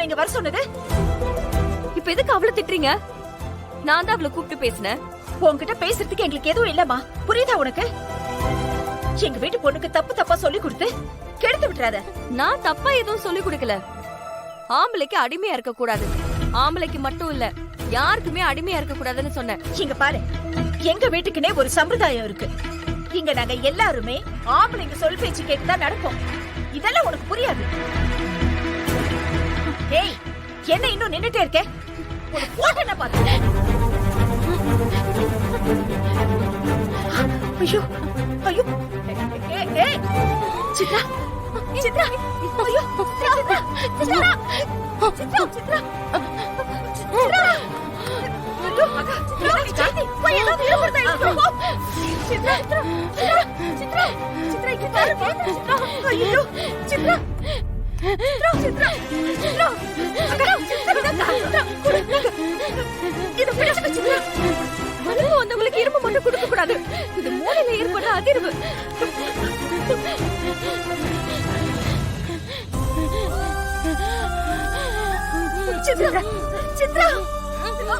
உன்னை இங்க வர சொன்னது? இப்ப எதுக்கு அவளை திட்டுறீங்க? நான் தான் அவளை கூப்பிட்டு பேசினேன். உன்கிட்ட பேசுறதுக்கு எங்களுக்கு எதுவும் இல்லம்மா. புரியுதா உனக்கு? எங்க வீட்டு பொண்ணுக்கு தப்பு தப்பா சொல்லி கொடுத்து கெடுத்து விட்டுறாத. நான் தப்பா எதுவும் சொல்லி கொடுக்கல. ஆம்பளைக்கு அடிமையா இருக்க கூடாது. ஆம்பளைக்கு மட்டும் இல்ல, யாருக்குமே அடிமையா இருக்க கூடாதுன்னு சொன்னேன். இங்க பாரு, எங்க வீட்டுக்குனே ஒரு சம்பிரதாயம் இருக்கு. இங்க நாங்க எல்லாருமே ஆம்பளைங்க சொல் பேச்சு கேட்டுதான் நடப்போம். இதெல்லாம் உனக்கு புரியாது. ஏய், என்ன இன்னும் நின்னுட்டே இருக்க? ஒரு போட்டோ என்ன பாத்து? ஐயோ ஐயோ, ஏய் சித்ரா, சித்ரா, ஐயோ சித்ரா, சித்ரா, சித்ரா, சித்ரா, சித்ரா, ஐயோ அக்கா, சித்ரா, ஜாதி போய் ஏதாவது இருமுறதா இருக்கோ? சித்ரா, சித்ரா, சித்ரா, சித்ரா, இங்க பாரு, சித்ரா, ஐயோ சித்ரா, சித்ரா, சித்ரா, சித்ரா, அக்கா, சித்ரா, இது பிடிச்சு சித்ரா. வலிப்பு வந்தவங்களுக்கு இரும்பு மட்டும் கொடுக்க கூடாது. இது மூளையில ஏற்பட்ட அதிர்வு. சித்ரா, சித்ரா,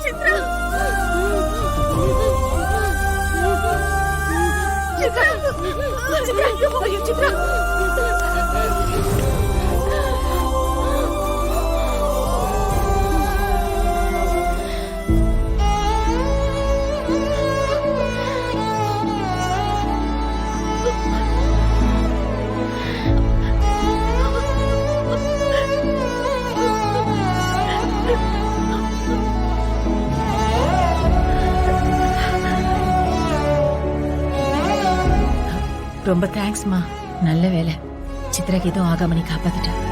சித்ரா, சித்ரா, சித்ரா, ஐயோ சித்ரா. ரொம்ப தேங்க்ஸ்மா. நல்ல வேலை, சித்ராக்கு எதுவும் ஆகாம நீ காப்பாத்திட்ட.